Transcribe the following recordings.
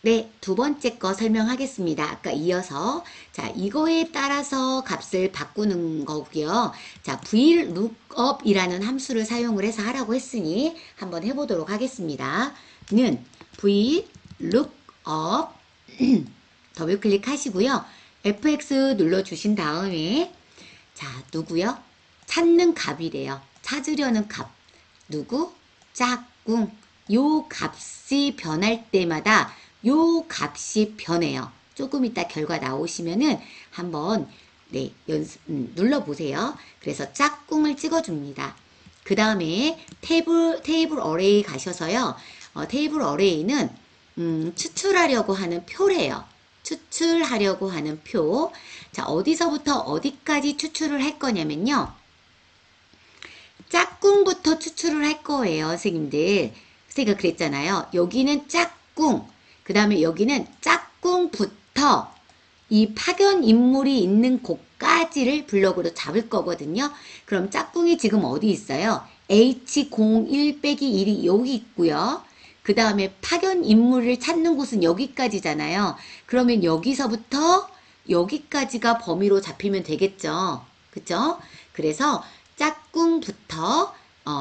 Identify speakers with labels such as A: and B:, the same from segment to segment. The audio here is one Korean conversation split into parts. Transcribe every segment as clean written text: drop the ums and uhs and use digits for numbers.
A: 네, 두 번째 거 설명하겠습니다. 아까 이어서. 자, 이거에 따라서 값을 바꾸는 거고요. 자, VLOOKUP이라는 함수를 사용을 해서 하라고 했으니 한번 해보도록 하겠습니다. 는 VLOOKUP 더블 클릭하시고요. FX 눌러주신 다음에 자, 누구요? 찾는 값이래요. 찾으려는 값. 누구? 짝꿍. 요 값이 변할 때마다 요 값이 변해요. 조금 이따 결과 나오시면은 한번 네, 눌러보세요. 그래서 짝꿍을 찍어줍니다. 그 다음에 테이블 어레이 가셔서요. 테이블 어레이는 추출하려고 하는 표래요. 추출하려고 하는 표. 자, 어디서부터 어디까지 추출을 할 거냐면요. 짝꿍부터 추출을 할 거예요, 선생님들. 선생님가 그랬잖아요. 여기는 짝꿍, 그 다음에 여기는 짝꿍부터 이 파견 인물이 있는 곳까지를 블럭으로 잡을 거거든요. 그럼 짝꿍이 지금 어디 있어요? H01-1이 여기 있고요. 그 다음에 파견 인물을 찾는 곳은 여기까지잖아요. 그러면 여기서부터 여기까지가 범위로 잡히면 되겠죠. 그죠? 그래서 짝꿍부터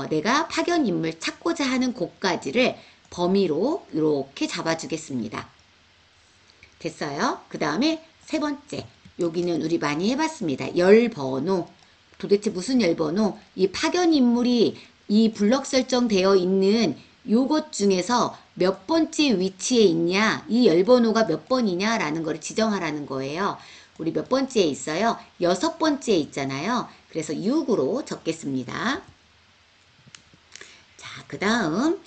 A: 내가 파견 인물 찾고자 하는 곳까지를 범위로 이렇게 잡아주겠습니다. 됐어요? 그 다음에 세 번째, 여기는 우리 많이 해봤습니다. 열번호. 도대체 무슨 열번호? 이 파견 인물이 이 블럭 설정되어 있는 요것 중에서 몇 번째 위치에 있냐, 이 열번호가 몇 번이냐라는 걸 지정하라는 거예요. 우리 몇 번째에 있어요? 6번째에 있잖아요. 그래서 6으로 적겠습니다. 자, 그 다음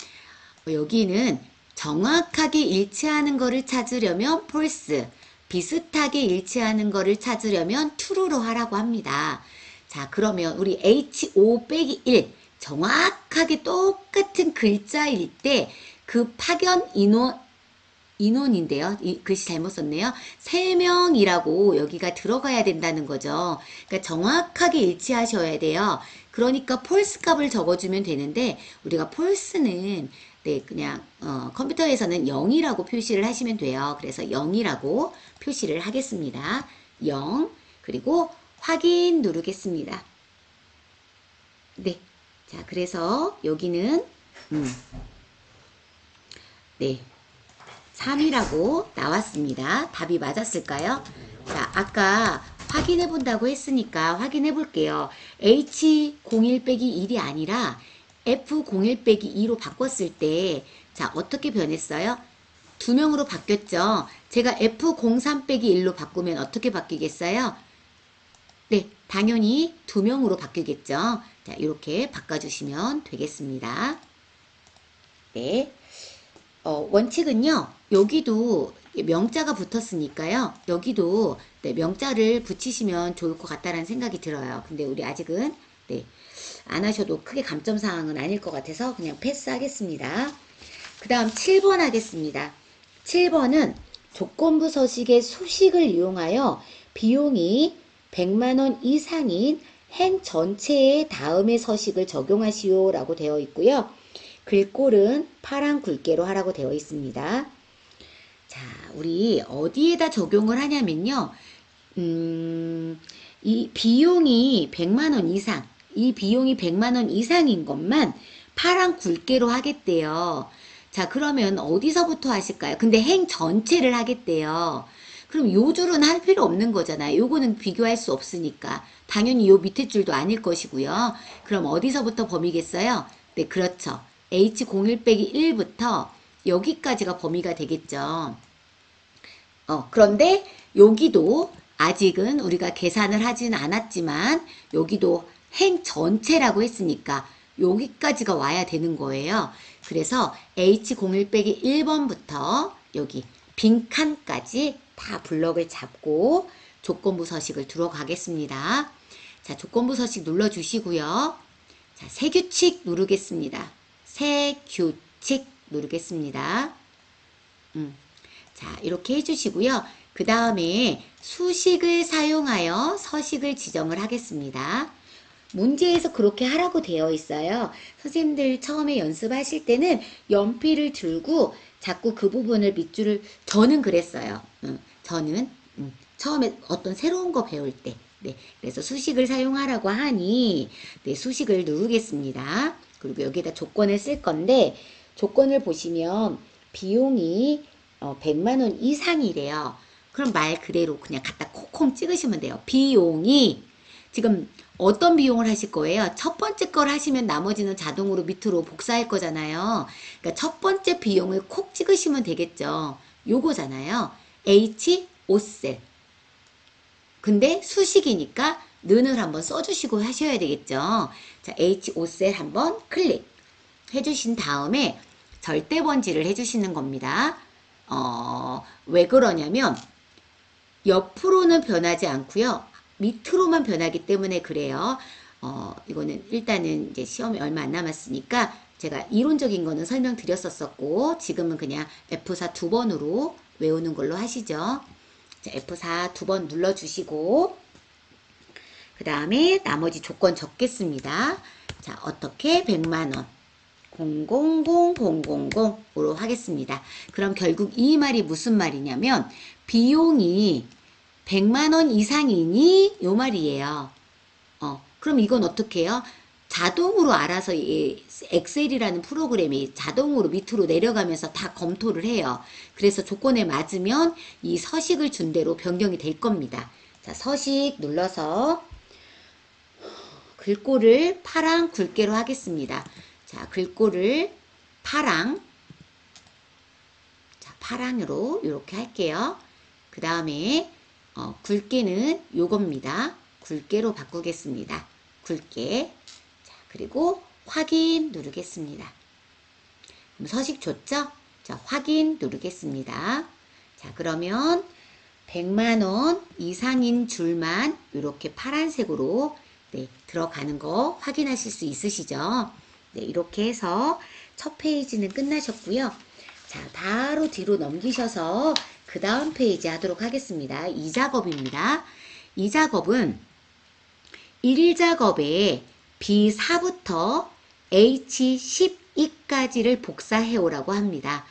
A: 여기는 정확하게 일치하는 거를 찾으려면 false, 비슷하게 일치하는 거를 찾으려면 true로 하라고 합니다. 자, 그러면 우리 H5-1 정확하게 똑같은 글자일 때 그 파견 인원인데요. 이 글씨 잘못 썼네요. 3명이라고 여기가 들어가야 된다는 거죠. 그러니까 정확하게 일치하셔야 돼요. 그러니까 false 값을 적어주면 되는데 우리가 false는 네, 그냥 컴퓨터에서는 0이라고 표시를 하시면 돼요. 그래서 0이라고 표시를 하겠습니다. 0 그리고 확인 누르겠습니다. 네, 자 그래서 여기는 네 3이라고 나왔습니다. 답이 맞았을까요? 자, 아까 확인해 본다고 했으니까 확인해 볼게요. H01-1이 아니라 F01-2로 바꿨을 때, 자, 어떻게 변했어요? 2명으로 바뀌었죠? 제가 F03-1로 바꾸면 어떻게 바뀌겠어요? 네, 당연히 2명으로 바뀌겠죠? 자, 이렇게 바꿔주시면 되겠습니다. 네. 원칙은요, 여기도 명자가 붙었으니까요, 여기도 네, 명자를 붙이시면 좋을 것 같다라는 생각이 들어요. 근데 우리 아직은 네, 안 하셔도 크게 감점사항은 아닐 것 같아서 그냥 패스하겠습니다. 그 다음 7번 하겠습니다. 7번은 조건부 서식의 수식을 이용하여 비용이 100만원 이상인 행 전체의 다음의 서식을 적용하시오 라고 되어 있고요. 글꼴은 파란 굵게로 하라고 되어 있습니다. 자, 우리 어디에다 적용을 하냐면요. 이 비용이 100만원 이상, 이 비용이 100만원 이상인 것만 파란 굵게로 하겠대요. 자, 그러면 어디서부터 하실까요? 근데 행 전체를 하겠대요. 그럼 요 줄은 할 필요 없는 거잖아요. 요거는 비교할 수 없으니까. 당연히 요 밑에 줄도 아닐 것이고요. 그럼 어디서부터 범위겠어요? 네, 그렇죠. H01-1부터 여기까지가 범위가 되겠죠. 그런데 여기도 아직은 우리가 계산을 하진 않았지만 여기도 행 전체라고 했으니까 여기까지가 와야 되는 거예요. 그래서 H01-1번부터 여기 빈칸까지 다 블럭을 잡고 조건부 서식을 들어가겠습니다. 자, 조건부 서식 눌러주시고요. 자, 새 규칙 누르겠습니다. 새 규칙 누르겠습니다. 자, 이렇게 해주시고요. 그 다음에 수식을 사용하여 서식을 지정을 하겠습니다. 문제에서 그렇게 하라고 되어 있어요. 선생님들 처음에 연습하실 때는 연필을 들고 자꾸 그 부분을 밑줄을, 저는 그랬어요. 저는 처음에 어떤 새로운 거 배울 때. 네, 그래서 수식을 사용하라고 하니, 네, 수식을 누르겠습니다. 그리고 여기다 조건을 쓸 건데, 조건을 보시면 비용이 100만 원 이상이래요. 그럼 말 그대로 그냥 갖다 콕콕 찍으시면 돼요. 비용이 지금 어떤 비용을 하실 거예요? 첫 번째 걸 하시면 나머지는 자동으로 밑으로 복사할 거잖아요. 그러니까 첫 번째 비용을 콕 찍으시면 되겠죠. 요거잖아요. H, 오셀. 근데 수식이니까 는을 한번 써주시고 하셔야 되겠죠. 자, H, 오셀 한번 클릭 해주신 다음에 절대 번지를 해주시는 겁니다. 왜 그러냐면 옆으로는 변하지 않고요. 밑으로만 변하기 때문에 그래요. 이거는 일단은 이제 시험이 얼마 안 남았으니까 제가 이론적인 거는 설명드렸었고 지금은 그냥 F4 두 번으로 외우는 걸로 하시죠. 자, F4 두 번 눌러주시고 그 다음에 나머지 조건 적겠습니다. 자, 어떻게 100만원 000000으로 하겠습니다. 그럼 결국 이 말이 무슨 말이냐면 비용이 100만원 이상이니 요 말이에요. 그럼 이건 어떻게 해요? 자동으로 알아서 이 엑셀이라는 프로그램이 자동으로 밑으로 내려가면서 다 검토를 해요. 그래서 조건에 맞으면 이 서식을 준 대로 변경이 될 겁니다. 자, 서식 눌러서 글꼴을 파랑 굵게로 하겠습니다. 자, 글꼴을 파랑, 자, 파랑으로 이렇게 할게요. 그 다음에 굵게는 요겁니다. 굵게로 바꾸겠습니다. 굵게. 자, 그리고 확인 누르겠습니다. 그럼 서식 줬죠? 자, 확인 누르겠습니다. 자, 그러면 100만원 이상인 줄만 이렇게 파란색으로 네, 들어가는 거 확인하실 수 있으시죠? 네, 이렇게 해서 첫 페이지는 끝나셨고요. 자, 바로 뒤로 넘기셔서 그 다음 페이지 하도록 하겠습니다. 이 작업입니다. 이 작업은 1작업에 B4부터 H12까지를 복사해 오라고 합니다.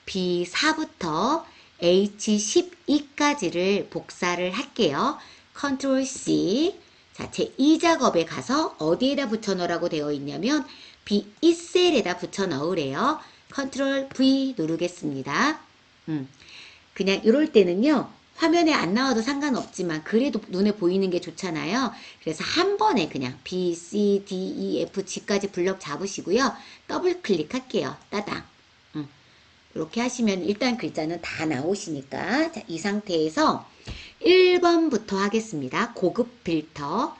A: B4부터 H12까지를 복사를 할게요. 컨트롤 C. 자, 제 2작업에 가서 어디에다 붙여 넣으라고 되어 있냐면 B1셀에다 붙여 넣으래요. 컨트롤 V 누르겠습니다. 그냥 이럴 때는요. 화면에 안 나와도 상관없지만 그래도 눈에 보이는 게 좋잖아요. 그래서 한 번에 그냥 B, C, D, E, F, G까지 블럭 잡으시고요. 더블 클릭할게요. 따당. 이렇게 하시면 일단 글자는 다 나오시니까 자, 이 상태에서 1번부터 하겠습니다. 고급 필터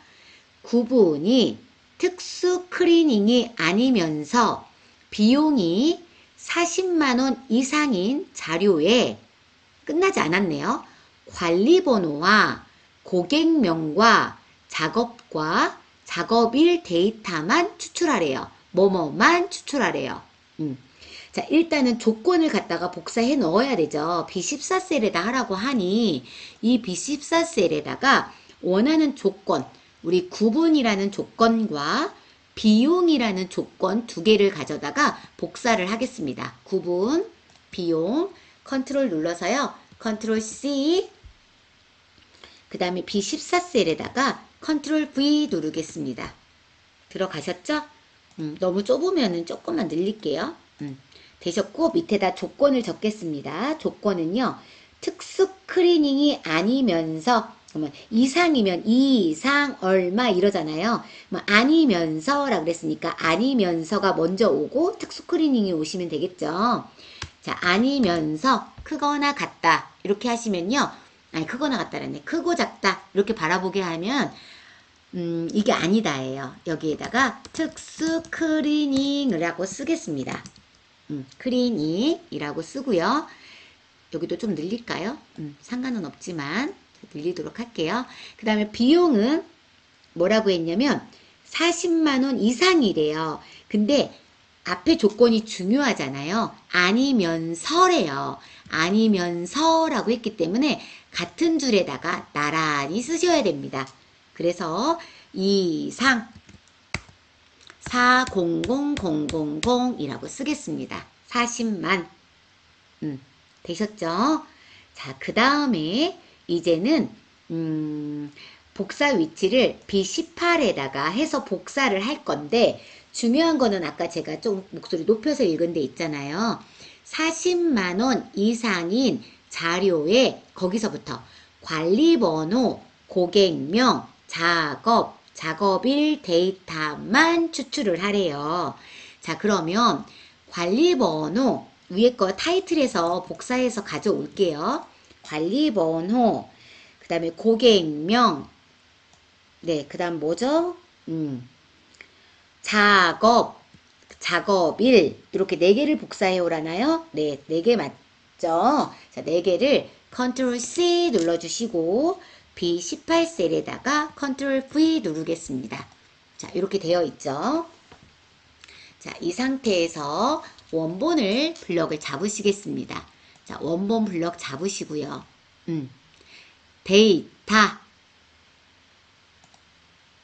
A: 구분이 특수 클리닝이 아니면서 비용이 40만원 이상인 자료에 끝나지 않았네요. 관리번호와 고객명과 작업과 작업일 데이터만 추출하래요. 뭐뭐만 추출하래요. 자, 일단은 조건을 갖다가 복사해 넣어야 되죠. B14셀에다 하라고 하니 이 B14셀에다가 원하는 조건, 우리 구분이라는 조건과 비용이라는 조건 두 개를 가져다가 복사를 하겠습니다. 구분, 비용, 컨트롤 눌러서요. 컨트롤 C, 그 다음에 B14셀에다가 컨트롤 V 누르겠습니다. 들어가셨죠? 너무 좁으면 조금만 늘릴게요. 되셨고 밑에다 조건을 적겠습니다. 조건은요. 특수 클리닝이 아니면서 그러면 이상이면 이상 얼마 이러잖아요. 아니면서라 그랬으니까 아니면서가 먼저 오고 특수 클리닝이 오시면 되겠죠. 자, 아니면서 크거나 같다 이렇게 하시면요. 아니 크거나 같다라네. 크고 작다 이렇게 바라보게 하면 이게 아니다예요. 여기에다가 특수 클리닝을 하고 쓰겠습니다. 클리닝이라고 쓰고요. 여기도 좀 늘릴까요? 상관은 없지만 늘리도록 할게요. 그 다음에 비용은 뭐라고 했냐면 40만원 이상이래요. 근데 앞에 조건이 중요하잖아요. 아니면서래요. 아니면서라고 했기 때문에 같은 줄에다가 나란히 쓰셔야 됩니다. 그래서 이상 400,000이라고 쓰겠습니다. 40만. 되셨죠? 자, 그 다음에 이제는 복사 위치를 B18에다가 해서 복사를 할 건데 중요한 거는 아까 제가 좀 목소리 높여서 읽은 데 있잖아요. 40만 원 이상인 자료에 거기서부터 관리번호, 고객명, 작업일 데이터만 추출을 하래요. 자, 그러면 관리번호 위에 거 타이틀에서 복사해서 가져올게요. 관리번호, 그 다음에 고객명, 네, 그 다음 뭐죠? 작업일, 이렇게 4개를 복사해 오라나요? 네, 4개 맞죠? 자, 4개를 컨트롤 C 눌러주시고, B18셀에다가 컨트롤 V 누르겠습니다. 자, 이렇게 되어 있죠? 자, 이 상태에서 원본을 블럭을 잡으시겠습니다. 자, 원본 블럭 잡으시고요. 데이터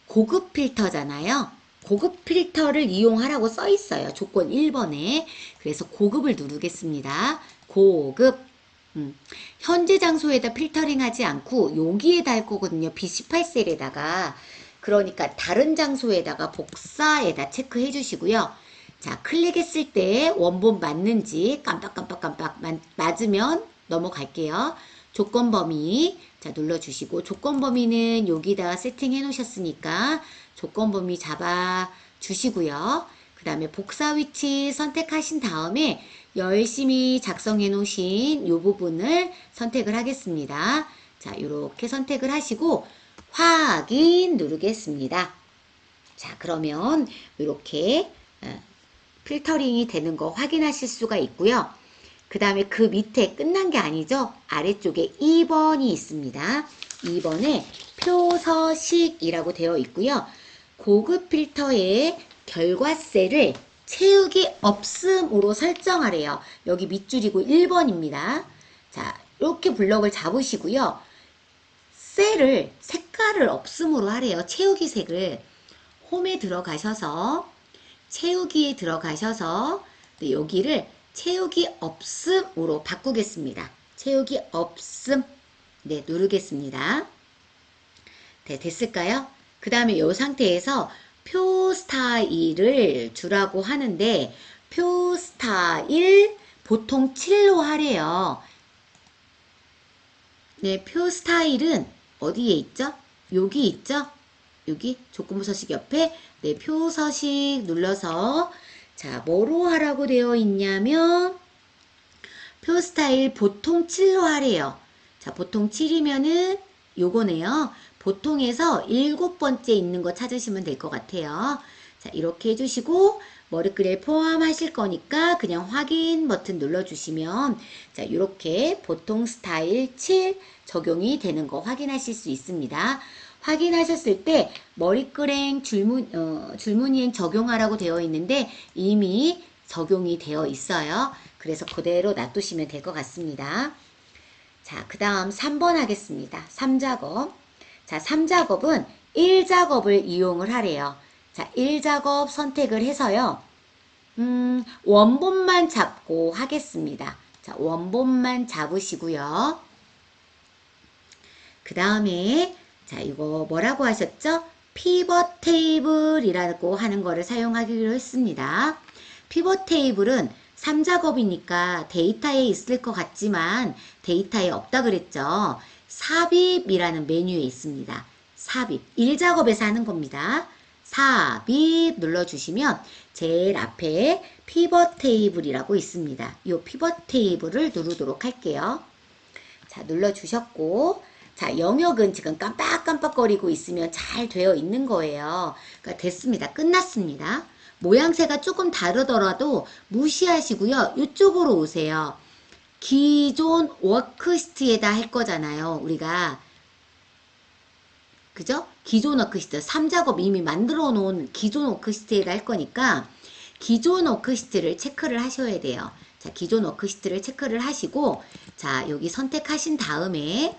A: 고급 필터잖아요. 고급 필터를 이용하라고 써 있어요. 조건 1번에. 그래서 고급을 누르겠습니다. 고급. 현재 장소에다 필터링 하지 않고 여기에다 할 거거든요. B18셀에다가. 그러니까 다른 장소에다가 복사에다 체크해 주시고요. 자, 클릭했을 때 원본 맞는지 깜빡깜빡깜빡 맞으면 넘어갈게요. 조건 범위 자 눌러주시고 조건 범위는 여기다 세팅해 놓으셨으니까 조건 범위 잡아 주시고요. 그 다음에 복사 위치 선택하신 다음에 열심히 작성해 놓으신 이 부분을 선택을 하겠습니다. 자, 이렇게 선택을 하시고 확인 누르겠습니다. 자, 그러면 이렇게 필터링이 되는 거 확인하실 수가 있고요. 그 다음에 그 밑에 끝난 게 아니죠. 아래쪽에 2번이 있습니다. 2번에 표서식이라고 되어 있고요. 고급 필터의 결과셀을 채우기 없음으로 설정하래요. 여기 밑줄이고 1번입니다. 자, 이렇게 블럭을 잡으시고요. 셀을 색깔을 없음으로 하래요. 채우기 색을 홈에 들어가셔서 채우기에 들어가셔서 여기를 채우기 없음으로 바꾸겠습니다. 채우기 없음 네 누르겠습니다. 네 됐을까요? 그 다음에 이 상태에서 표 스타일을 주라고 하는데 표 스타일 보통 7로 하래요. 네, 표 스타일은 어디에 있죠? 여기 있죠? 여기 조건부 서식 옆에 네, 표 서식 눌러서 자, 뭐로 하라고 되어 있냐면 표 스타일 보통 7로 하래요. 자, 보통 7이면은 요거네요. 보통에서 7번째 있는 거 찾으시면 될 것 같아요. 자, 이렇게 해주시고 머리글에 포함하실 거니까 그냥 확인 버튼 눌러주시면 자, 이렇게 보통 스타일 7 적용이 되는 거 확인하실 수 있습니다. 확인하셨을 때 머리글행 줄무늬행 적용하라고 되어 있는데 이미 적용이 되어 있어요. 그래서 그대로 놔두시면 될 것 같습니다. 자, 그 다음 3번 하겠습니다. 3작업. 자, 3작업은 1작업을 이용을 하래요. 자, 1작업 선택을 해서요. 원본만 잡고 하겠습니다. 자, 원본만 잡으시고요. 그 다음에 자, 이거 뭐라고 하셨죠? 피벗 테이블이라고 하는 거를 사용하기로 했습니다. 피벗 테이블은 3작업이니까 데이터에 있을 것 같지만 데이터에 없다 그랬죠. 삽입이라는 메뉴에 있습니다. 삽입. 1작업에서 하는 겁니다. 삽입 눌러주시면 제일 앞에 피벗 테이블이라고 있습니다. 이 피벗 테이블을 누르도록 할게요. 자, 눌러주셨고 자, 영역은 지금 깜빡깜빡거리고 있으면 잘 되어 있는 거예요. 그러니까 됐습니다. 끝났습니다. 모양새가 조금 다르더라도 무시하시고요. 이쪽으로 오세요. 기존 워크시트에다 할 거잖아요. 우리가. 그죠? 기존 워크시트. 3작업 이미 만들어 놓은 기존 워크시트에다 할 거니까 기존 워크시트를 체크를 하셔야 돼요. 자, 기존 워크시트를 체크를 하시고 자, 여기 선택하신 다음에요.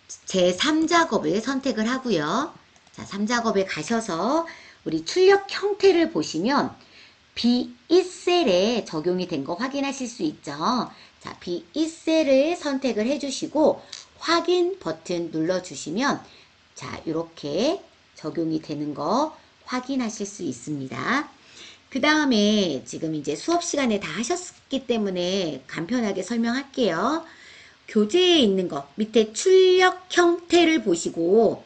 A: 제3작업을 선택을 하고요. 자, 3작업에 가셔서 우리 출력 형태를 보시면 B1셀에 적용이 된 거 확인하실 수 있죠. 자, B1셀을 선택을 해주시고 확인 버튼 눌러주시면 자, 이렇게 적용이 되는 거 확인하실 수 있습니다. 그 다음에 지금 이제 수업 시간에 다 하셨기 때문에 간편하게 설명할게요. 교재에 있는 거 밑에 출력 형태를 보시고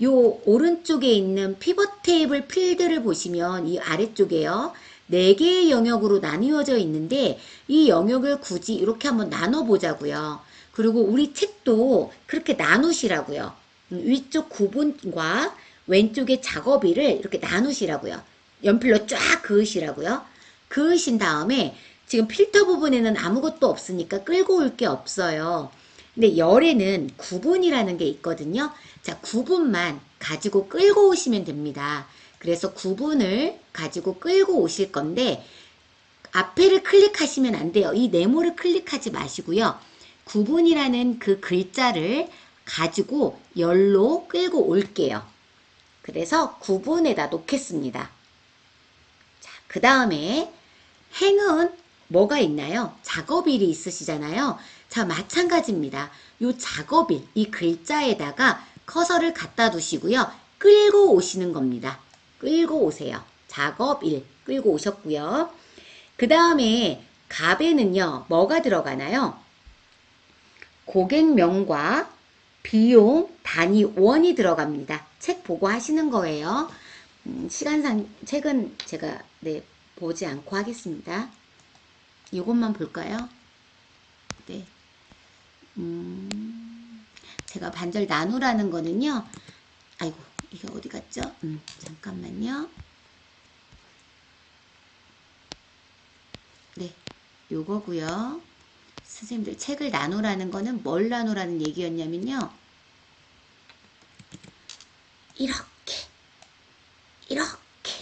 A: 요 오른쪽에 있는 피벗 테이블 필드를 보시면 이 아래쪽에요. 4개의 영역으로 나뉘어져 있는데 이 영역을 굳이 이렇게 한번 나눠 보자고요. 그리고 우리 책도 그렇게 나누시라고요. 위쪽 구분과 왼쪽의 작업일을 이렇게 나누시라고요. 연필로 쫙 그으시라고요. 그으신 다음에 지금 필터 부분에는 아무것도 없으니까 끌고 올 게 없어요. 근데 열에는 구분이라는 게 있거든요. 자, 구분만 가지고 끌고 오시면 됩니다. 그래서 구분을 가지고 끌고 오실 건데 앞에를 클릭하시면 안 돼요. 이 네모를 클릭하지 마시고요. 구분이라는 그 글자를 가지고 열로 끌고 올게요. 그래서 구분에다 놓겠습니다. 자, 그 다음에 행은 뭐가 있나요? 작업일이 있으시잖아요. 자, 마찬가지입니다. 이 작업일, 이 글자에다가 커서를 갖다 두시고요. 끌고 오시는 겁니다. 끌고 오세요. 작업일, 끌고 오셨고요. 그 다음에 갑에는요, 뭐가 들어가나요? 고객명과 비용, 단위, 원이 들어갑니다. 책 보고 하시는 거예요. 시간상 책은 제가 보지 않고 하겠습니다. 이것만 볼까요? 네. 제가 반절 나누라는 거는요. 아이고, 이게 어디 갔죠? 잠깐만요. 네, 요거고요. 선생님들 책을 나누라는 거는 뭘 나누라는 얘기였냐면요. 이렇게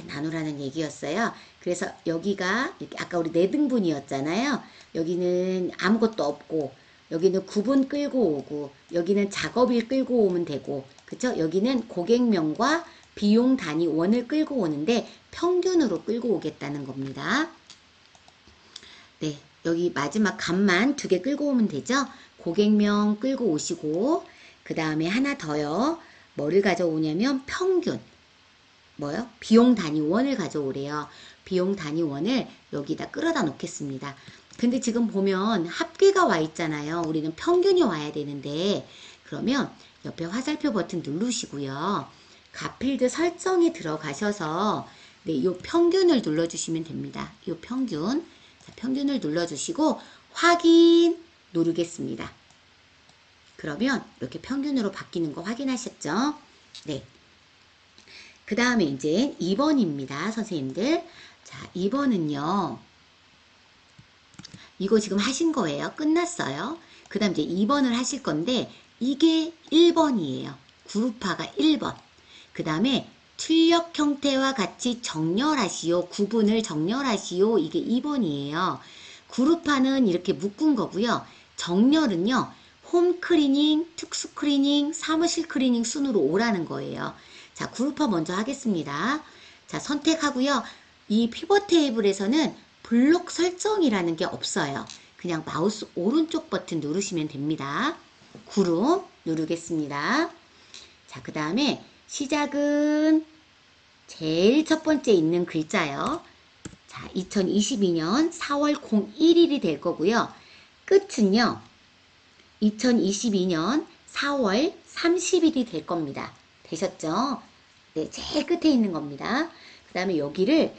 A: 나누라는 얘기였어요. 그래서 여기가 아까 우리 4등분이었잖아요. 여기는 아무것도 없고 여기는 구분 끌고 오고 여기는 작업일 끌고 오면 되고 그쵸? 여기는 고객명과 비용 단위 원을 끌고 오는데 평균으로 끌고 오겠다는 겁니다. 네, 여기 마지막 값만 2개 끌고 오면 되죠? 고객명 끌고 오시고 그 다음에 하나 더요. 뭐를 가져오냐면 평균. 뭐요? 비용 단위원을 가져오래요. 비용 단위원을 여기다 끌어다 놓겠습니다. 근데 지금 보면 합계가 와 있잖아요. 우리는 평균이 와야 되는데 그러면 옆에 화살표 버튼 누르시고요. 값필드 설정에 들어가셔서 네, 요 평균을 눌러주시면 됩니다. 요 평균. 자, 평균을 눌러주시고 확인 누르겠습니다. 그러면 이렇게 평균으로 바뀌는 거 확인하셨죠? 네. 그 다음에 이제 2번입니다. 선생님들. 자, 2번은요. 이거 지금 하신 거예요. 끝났어요. 그 다음 이제 2번을 하실 건데 이게 1번이에요. 그룹화가 1번. 그 다음에 출력 형태와 같이 정렬하시오. 구분을 정렬하시오. 이게 2번이에요. 그룹화는 이렇게 묶은 거고요. 정렬은요. 홈 클리닝, 특수 클리닝, 사무실 클리닝 순으로 오라는 거예요. 자, 그룹화 먼저 하겠습니다. 자, 선택하고요. 이 피벗 테이블에서는 블록 설정이라는 게 없어요. 그냥 마우스 오른쪽 버튼 누르시면 됩니다. 그룹 누르겠습니다. 자, 그 다음에 시작은 제일 첫 번째 있는 글자요. 자, 2022년 4월 01일이 될 거고요. 끝은요. 2022년 4월 30일이 될 겁니다. 되셨죠? 네, 제일 끝에 있는 겁니다. 그 다음에 여기를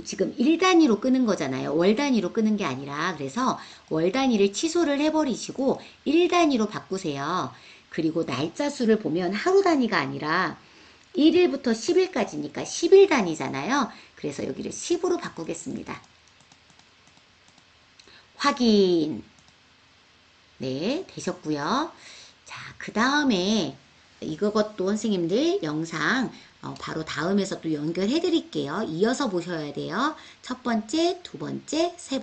A: 지금 1단위로 끄는 거잖아요. 월 단위로 끄는 게 아니라 그래서 월 단위를 취소를 해버리시고 1단위로 바꾸세요. 그리고 날짜 수를 보면 하루 단위가 아니라 1일부터 10일까지니까 10일 단위잖아요. 그래서 여기를 10으로 바꾸겠습니다. 확인. 네, 되셨고요. 자, 그 다음에 이것도 선생님들 영상 바로 다음에서 또 연결해 드릴게요. 이어서 보셔야 돼요. 첫 번째, 두 번째, 세 번째.